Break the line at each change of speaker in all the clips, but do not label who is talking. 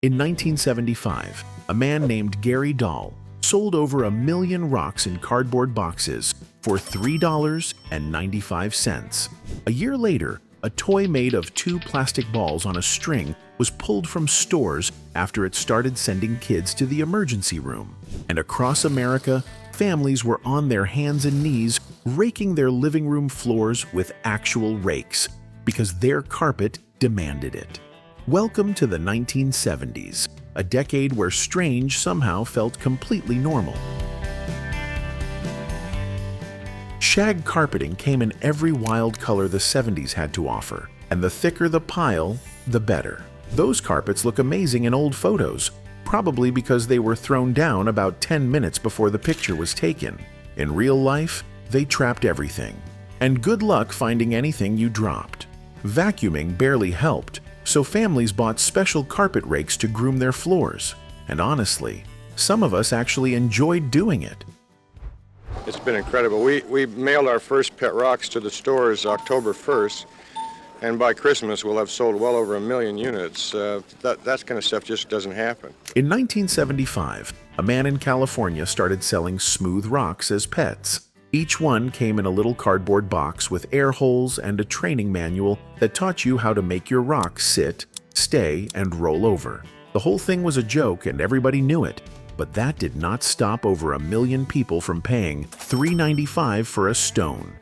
In 1975, a man named Gary Dahl sold over 1 million rocks in cardboard boxes for $3.95. A year later, a toy made of 2 plastic balls on a string was pulled from stores after it started sending kids to the emergency room. And across America, families were on their hands and knees raking their living room floors with actual rakes because their carpet demanded it. Welcome to the 1970s, a decade where strange somehow felt completely normal. Shag carpeting came in every wild color the 70s had to offer, and the thicker the pile, the better. Those carpets look amazing in old photos, probably because they were thrown down about 10 minutes before the picture was taken. In real life, they trapped everything. And good luck finding anything you dropped. Vacuuming barely helped, so families bought special carpet rakes to groom their floors. And honestly, some of us actually enjoyed doing it.
It's been incredible. We mailed our first pet rocks to the stores October 1st, and by Christmas we'll have sold well over 1 million units. That kind of stuff just doesn't happen.
In 1975, a man in California started selling smooth rocks as pets. Each one came in a little cardboard box with air holes and a training manual that taught you how to make your rock sit, stay, and roll over. The whole thing was a joke and everybody knew it. But that did not stop over 1 million people from paying $3.95 for a stone.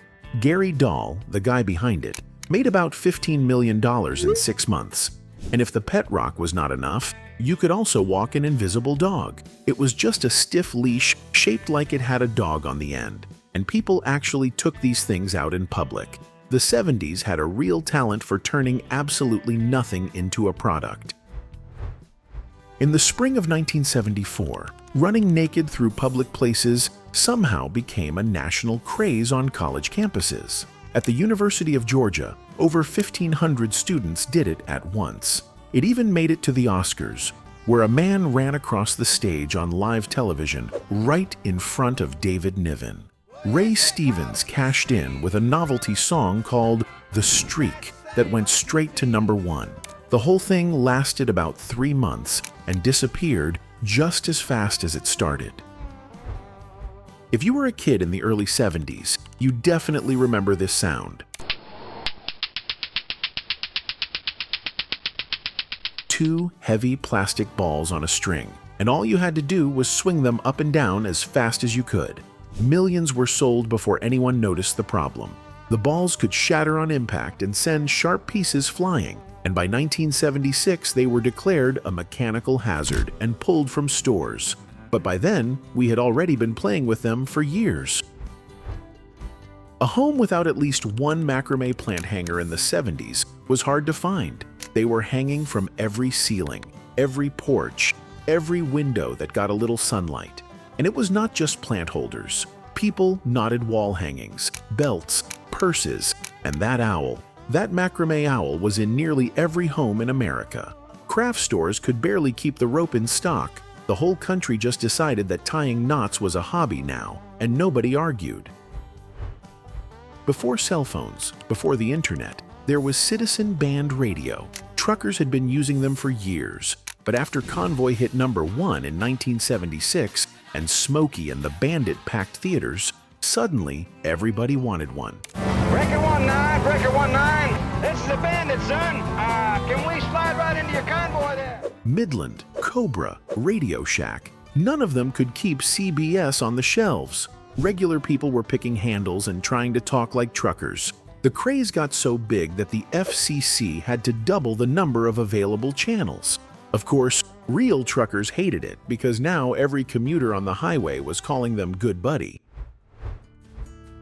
Gary Dahl, the guy behind it, made about $15 million in 6 months. And if the pet rock was not enough, you could also walk an invisible dog. It was just a stiff leash shaped like it had a dog on the end. And people actually took these things out in public. The 70s had a real talent for turning absolutely nothing into a product. In the spring of 1974, running naked through public places somehow became a national craze on college campuses. At the University of Georgia, over 1,500 students did it at once. It even made it to the Oscars, where a man ran across the stage on live television right in front of David Niven. Ray Stevens cashed in with a novelty song called The Streak that went straight to #1. The whole thing lasted about 3 months and disappeared just as fast as it started. If you were a kid in the early 70s, you definitely remember this sound. 2 heavy plastic balls on a string, and all you had to do was swing them up and down as fast as you could. Millions were sold before anyone noticed the problem. The balls could shatter on impact and send sharp pieces flying. And by 1976, they were declared a mechanical hazard and pulled from stores. But by then, we had already been playing with them for years. A home without at least one macrame plant hanger in the 70s was hard to find. They were hanging from every ceiling, every porch, every window that got a little sunlight. And it was not just plant holders. People knotted wall hangings, belts, purses, and that owl. That macrame owl was in nearly every home in America. Craft stores could barely keep the rope in stock. The whole country just decided that tying knots was a hobby now, and nobody argued. Before cell phones, before the internet, there was citizen band radio. Truckers had been using them for years, but after Convoy hit #1 in 1976 and Smokey and the Bandit packed theaters, suddenly everybody wanted one.
Breaker 19, Breaker 19. This is a Bandit, son. Can we slide right into your convoy there?
Midland, Cobra, Radio Shack, none of them could keep CBS on the shelves. Regular people were picking handles and trying to talk like truckers. The craze got so big that the FCC had to double the number of available channels. Of course, real truckers hated it because now every commuter on the highway was calling them good buddy.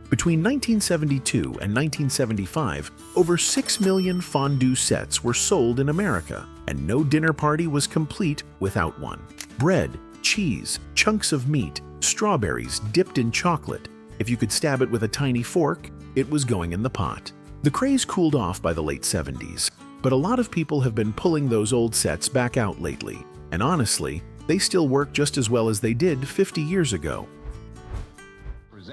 Between 1972 and 1975, over 6 million fondue sets were sold in America, and no dinner party was complete without one. Bread, cheese, chunks of meat, strawberries dipped in chocolate. If you could stab it with a tiny fork, it was going in the pot. The craze cooled off by the late 70s, but a lot of people have been pulling those old sets back out lately, and honestly, they still work just as well as they did 50 years ago.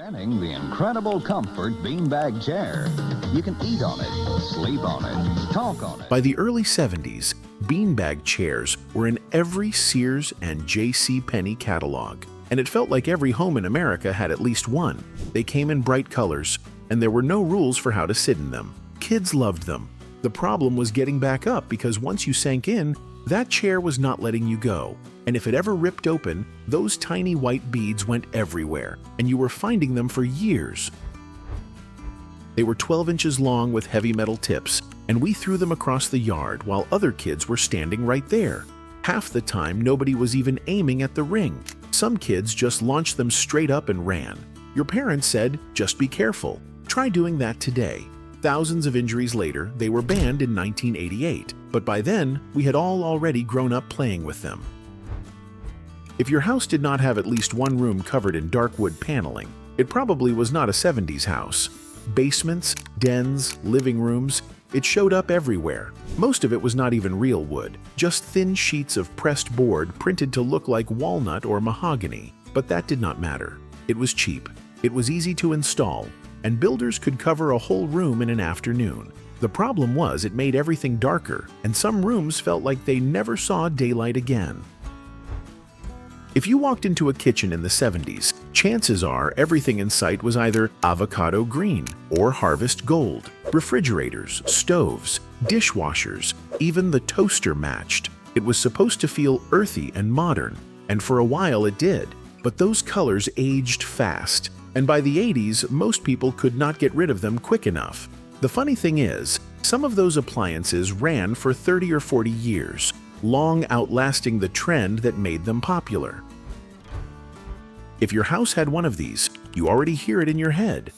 Presenting the incredible comfort beanbag chair. You can eat on it, sleep on it, talk on it.
By the early 70s, beanbag chairs were in every Sears and J.C. Penney catalog, and it felt like every home in America had at least one. They came in bright colors, and there were no rules for how to sit in them. Kids loved them. The problem was getting back up because once you sank in, that chair was not letting you go. And if it ever ripped open, those tiny white beads went everywhere, and you were finding them for years. They were 12 inches long with heavy metal tips, and we threw them across the yard while other kids were standing right there. Half the time, nobody was even aiming at the ring. Some kids just launched them straight up and ran. Your parents said, "Just be careful." Try doing that today. Thousands of injuries later, they were banned in 1988, but by then, we had all already grown up playing with them. If your house did not have at least one room covered in dark wood paneling, it probably was not a 70s house. Basements, dens, living rooms, it showed up everywhere. Most of it was not even real wood, just thin sheets of pressed board printed to look like walnut or mahogany. But that did not matter. It was cheap, it was easy to install, and builders could cover a whole room in an afternoon. The problem was it made everything darker, and some rooms felt like they never saw daylight again. If you walked into a kitchen in the 70s, chances are everything in sight was either avocado green or harvest gold. Refrigerators, stoves, dishwashers, even the toaster matched. It was supposed to feel earthy and modern, and for a while it did. But those colors aged fast, and by the 80s, most people could not get rid of them quick enough. The funny thing is, some of those appliances ran for 30 or 40 years, long outlasting the trend that made them popular. If your house had one of these, you already hear it in your head.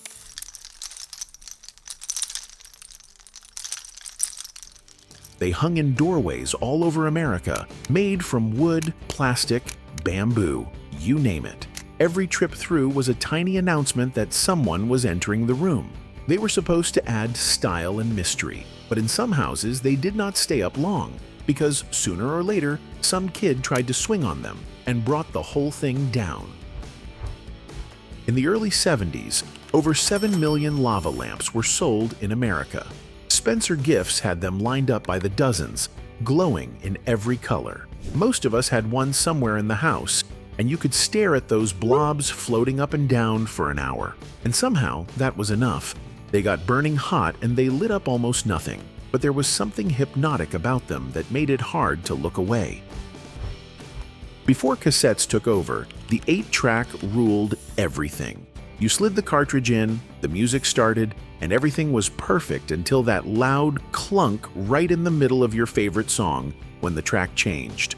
They hung in doorways all over America, made from wood, plastic, bamboo, you name it. Every trip through was a tiny announcement that someone was entering the room. They were supposed to add style and mystery, but in some houses they did not stay up long, because sooner or later, some kid tried to swing on them and brought the whole thing down. In the early 70s, over 7 million lava lamps were sold in America. Spencer Gifts had them lined up by the dozens, glowing in every color. Most of us had one somewhere in the house, and you could stare at those blobs floating up and down for an hour. And somehow, that was enough. They got burning hot and they lit up almost nothing, but there was something hypnotic about them that made it hard to look away. Before cassettes took over, the 8-track ruled everything. You slid the cartridge in, the music started, and everything was perfect until that loud clunk right in the middle of your favorite song when the track changed.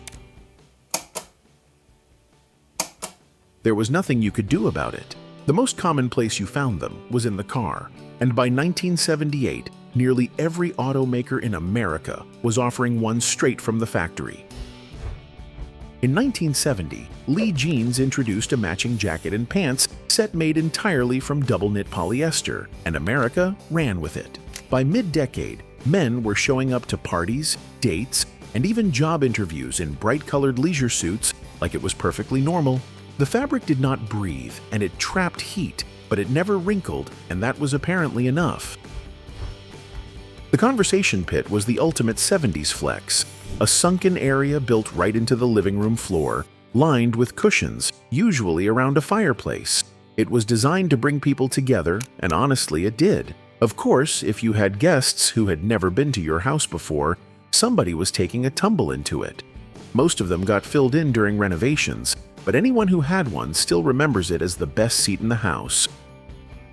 There was nothing you could do about it. The most common place you found them was in the car, and by 1978, nearly every automaker in America was offering one straight from the factory. In 1970, Lee Jeans introduced a matching jacket and pants set made entirely from double-knit polyester, and America ran with it. By mid-decade, men were showing up to parties, dates, and even job interviews in bright-colored leisure suits like it was perfectly normal. The fabric did not breathe, and it trapped heat, but it never wrinkled, and that was apparently enough. The conversation pit was the ultimate 70s flex, a sunken area built right into the living room floor, lined with cushions, usually around a fireplace. It was designed to bring people together, and honestly, it did. Of course, if you had guests who had never been to your house before, somebody was taking a tumble into it. Most of them got filled in during renovations, but anyone who had one still remembers it as the best seat in the house.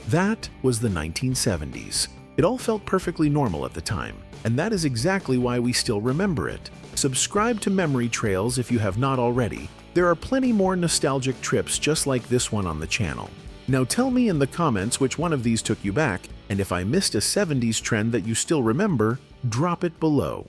That was the 1970s. It all felt perfectly normal at the time, and that is exactly why we still remember it. Subscribe to Memory Trails if you have not already. There are plenty more nostalgic trips just like this one on the channel. Now tell me in the comments which one of these took you back, and if I missed a 70s trend that you still remember, drop it below.